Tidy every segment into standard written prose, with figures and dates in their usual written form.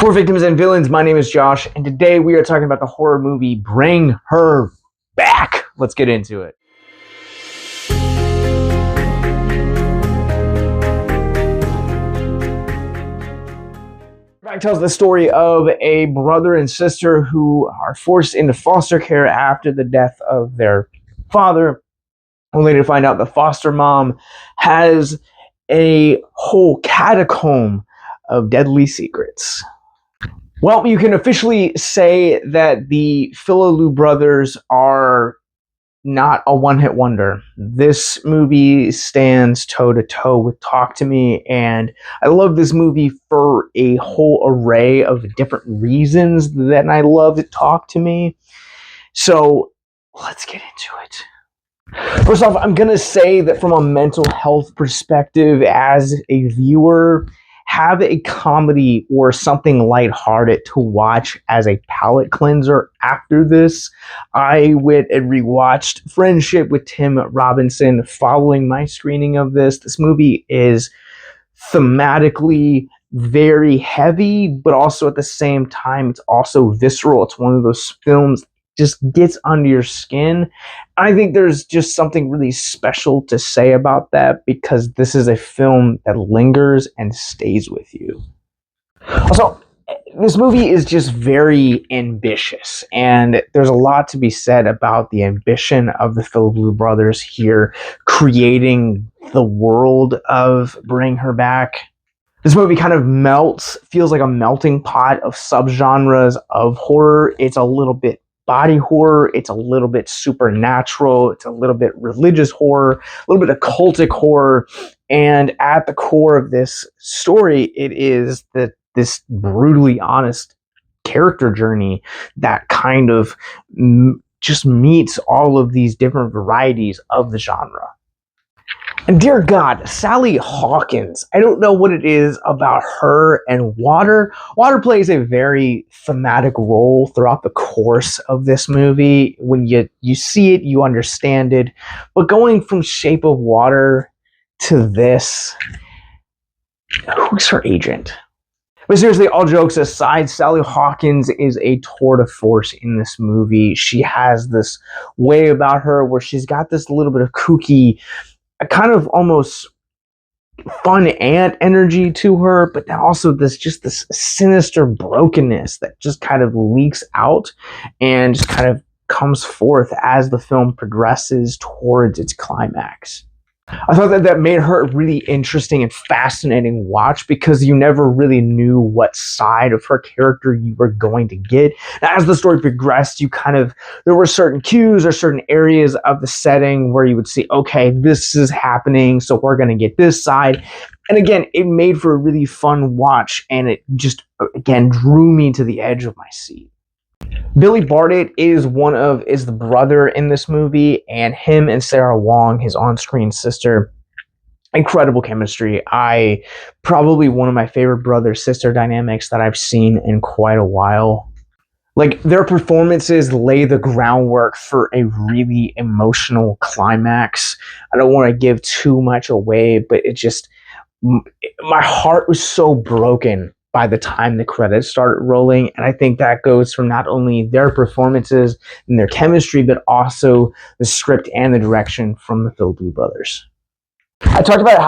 For Victims and Villains, my name is Josh, and today we are talking about the horror movie Bring Her Back. Let's get into it. Back tells the story of a brother and sister who are forced into foster care after the death of their father, only to find out the foster mom has a whole catacomb of deadly secrets. Well, you can officially say that the Philippou brothers are not a one-hit wonder. This movie stands toe-to-toe with Talk to Me, and I love this movie for a whole array of different reasons that I love Talk to Me. So let's get into it. First off, I'm going to say that from a mental health perspective, as a viewer, have a comedy or something lighthearted to watch as a palate cleanser after this. I went and rewatched Friendship with Tim Robinson following my screening of this. This movie is thematically very heavy, but also at the same time, it's also visceral. It's one of those films just gets under your skin. I think there's just something really special to say about that because this is a film that lingers and stays with you. Also, this movie is just very ambitious, and there's a lot to be said about the ambition of the Philippou brothers here, creating the world of Bring Her Back. This movie kind of feels like a melting pot of subgenres of horror. It's a little bit body horror, it's a little bit supernatural, it's a little bit religious horror, a little bit occultic horror, and at the core of this story, it is this brutally honest character journey that kind of just meets all of these different varieties of the genre. And dear God, Sally Hawkins, I don't know what it is about her and water. Water plays a very thematic role throughout the course of this movie. When you see it, you understand it. But going from Shape of Water to this, who's her agent? But seriously, all jokes aside, Sally Hawkins is a tour de force in this movie. She has this way about her where she's got this little bit of kooky, a kind of almost fun aunt energy to her, but then also this sinister brokenness that just kind of leaks out and just kind of comes forth as the film progresses towards its climax. I thought that made her a really interesting and fascinating watch because you never really knew what side of her character you were going to get. As the story progressed, there were certain cues or certain areas of the setting where you would see, okay, this is happening, so we're going to get this side. And again, it made for a really fun watch, and it just, again, drew me to the edge of my seat. Billy Barratt is the brother in this movie, and him and Sarah Wong, his on-screen sister, incredible chemistry. Probably one of my favorite brother-sister dynamics that I've seen in quite a while. Like, their performances lay the groundwork for a really emotional climax. I don't want to give too much away, but my heart was so broken by the time the credits started rolling. And I think that goes from not only their performances and their chemistry, but also the script and the direction from the Philippou brothers. I talked about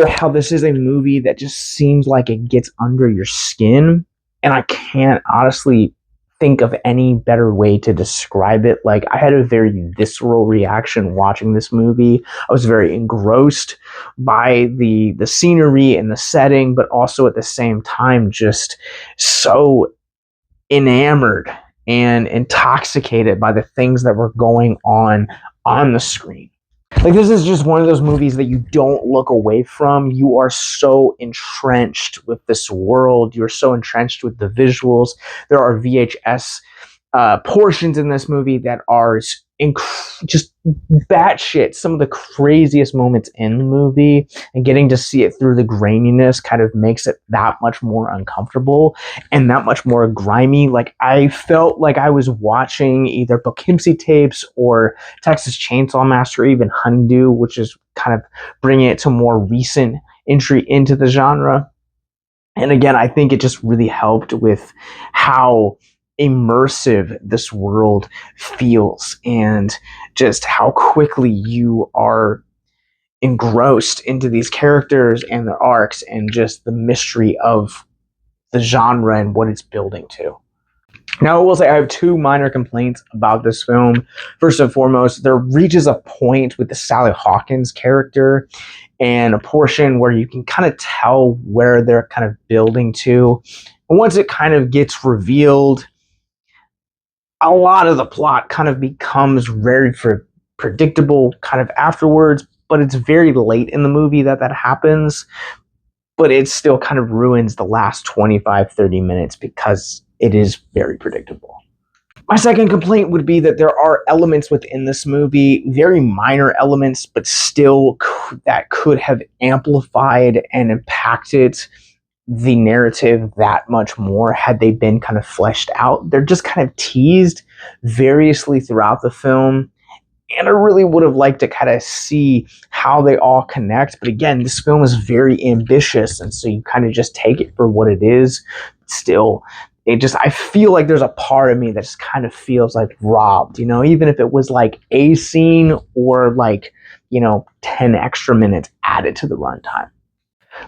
how this is a movie that just seems like it gets under your skin. And I can't honestly think of any better way to describe it. Like, I had a very visceral reaction watching this movie. I was very engrossed by the scenery and the setting, but also at the same time just so enamored and intoxicated by the things that were going on the screen. Like, this is just one of those movies that you don't look away from. You are so entrenched with this world. You're so entrenched with the visuals. There are VHS portions in this movie that are just batshit, some of the craziest moments in the movie, and getting to see it through the graininess kind of makes it that much more uncomfortable and that much more grimy. Like, I felt like I was watching either Poughkeepsie Tapes or Texas Chainsaw Massacre, or even Honeydew, which is kind of bringing it to more recent entry into the genre. And again, I think it just really helped with how immersive this world feels and just how quickly you are engrossed into these characters and their arcs and just the mystery of the genre and what it's building to. Now, I will say I have two minor complaints about this film. First and foremost, there reaches a point with the Sally Hawkins character and a portion where you can kind of tell where they're kind of building to. And once it kind of gets revealed, a lot of the plot kind of becomes very predictable kind of afterwards, but it's very late in the movie that happens. But it still kind of ruins the last 25-30 minutes because it is very predictable. My second complaint would be that there are elements within this movie, very minor elements, but still that could have amplified and impacted the narrative that much more had they been kind of fleshed out. They're just kind of teased variously throughout the film. And I really would have liked to kind of see how they all connect. But again, this film is very ambitious. And so you kind of just take it for what it is. Still, I feel like there's a part of me that just kind of feels like robbed, even if it was like a scene or like, 10 extra minutes added to the runtime.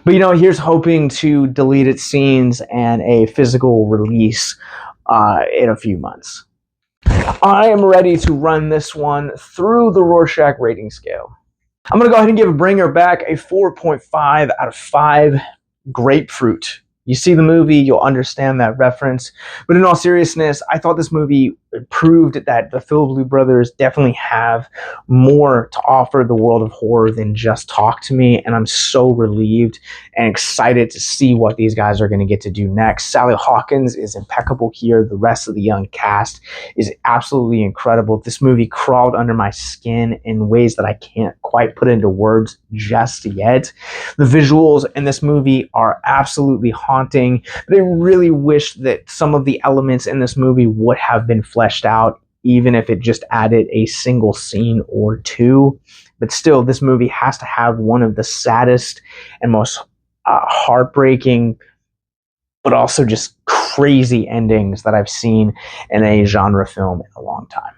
But, here's hoping to deleted scenes and a physical release in a few months. I am ready to run this one through the Rorschach rating scale. I'm going to go ahead and give Bringer Back a 4.5 out of 5 grapefruit. You see the movie, you'll understand that reference. But in all seriousness, I thought this movie proved that the Philippou brothers definitely have more to offer the world of horror than just Talk to Me. And I'm so relieved and excited to see what these guys are going to get to do next. Sally Hawkins is impeccable here. The rest of the young cast is absolutely incredible. This movie crawled under my skin in ways that I can't quite put into words just yet. The visuals in this movie are absolutely haunting. But I really wish that some of the elements in this movie would have been fleshed out, even if it just added a single scene or two. But still, this movie has to have one of the saddest and most heartbreaking, but also just crazy endings that I've seen in a genre film in a long time.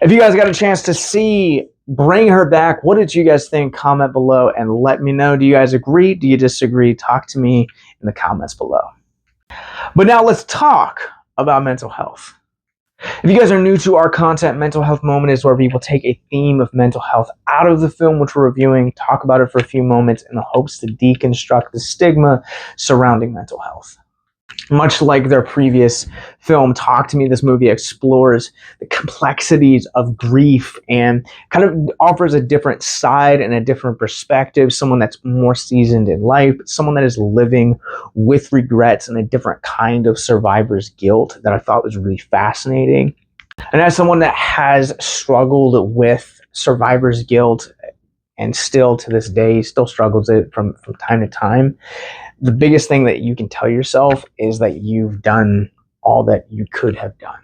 If you guys got a chance to see Bring Her Back, what did you guys think? Comment below and let me know. Do you guys agree? Do you disagree? Talk to me in the comments below. But now let's talk about mental health. If you guys are new to our content, Mental Health Moment is where we will take a theme of mental health out of the film which we're reviewing, talk about it for a few moments in the hopes to deconstruct the stigma surrounding mental health. Much like their previous film, Talk to Me, this movie explores the complexities of grief and kind of offers a different side and a different perspective, someone that's more seasoned in life, someone that is living with regrets and a different kind of survivor's guilt that I thought was really fascinating. And as someone that has struggled with survivor's guilt and still to this day still struggles it from time to time, the biggest thing that you can tell yourself is that you've done all that you could have done.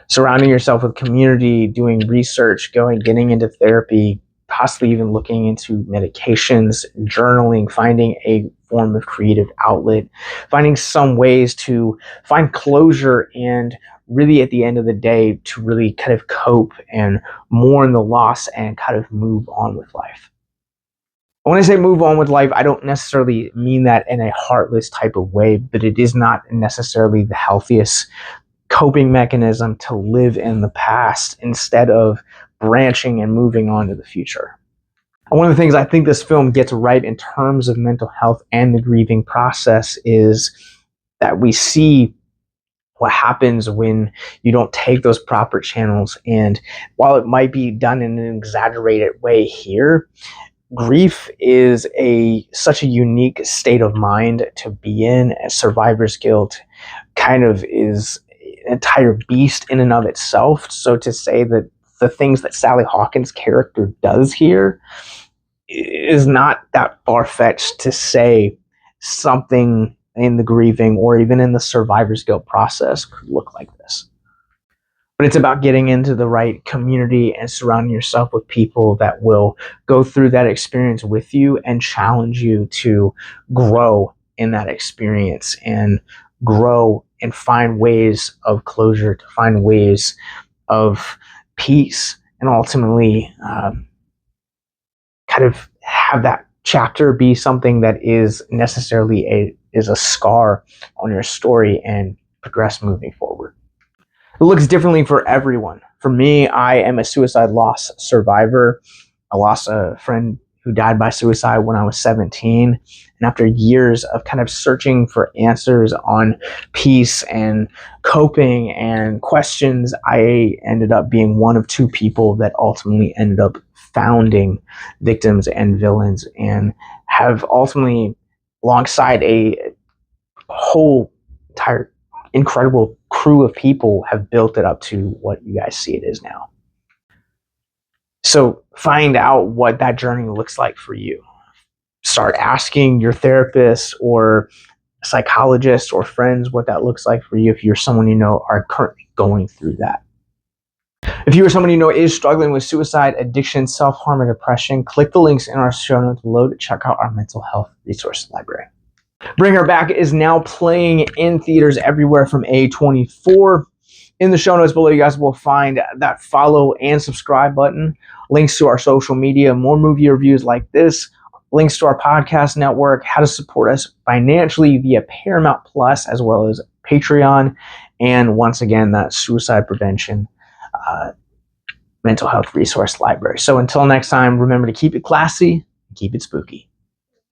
Surrounding yourself with community, doing research, getting into therapy, possibly even looking into medications, journaling, finding a form of creative outlet, finding some ways to find closure and really at the end of the day to really kind of cope and mourn the loss and kind of move on with life. When I say move on with life, I don't necessarily mean that in a heartless type of way, but it is not necessarily the healthiest coping mechanism to live in the past instead of branching and moving on to the future. And one of the things I think this film gets right in terms of mental health and the grieving process is that we see what happens when you don't take those proper channels. And while it might be done in an exaggerated way here, grief is such a unique state of mind to be in. As survivor's guilt kind of is an entire beast in and of itself. So to say that the things that Sally Hawkins' character does here is not that far-fetched to say something in the grieving or even in the survivor's guilt process could look like this. But it's about getting into the right community and surrounding yourself with people that will go through that experience with you and challenge you to grow in that experience and grow and find ways of closure, to find ways of peace, and ultimately kind of have that chapter be something that is necessarily a scar on your story and progress moving forward. It looks differently for everyone. For me, I am a suicide loss survivor. I lost a friend who died by suicide when I was 17. And after years of kind of searching for answers on peace and coping and questions, I ended up being one of two people that ultimately ended up founding Victims and Villains, and have ultimately, alongside a whole entire incredible crew of people, have built it up to what you guys see it is now. So find out what that journey looks like for you. Start asking your therapist or psychologist or friends what that looks like for you if you're someone you know are currently going through that. If you or someone you know is struggling with suicide, addiction, self-harm, or depression, click the links in our show notes below to check out our mental health resource library. Bring Her Back is now playing in theaters everywhere from A24. In the show notes below, you guys will find that follow and subscribe button, links to our social media, more movie reviews like this, links to our podcast network, how to support us financially via Paramount Plus, as well as Patreon, and once again, that suicide prevention mental health resource library. So until next time, remember to keep it classy and keep it spooky.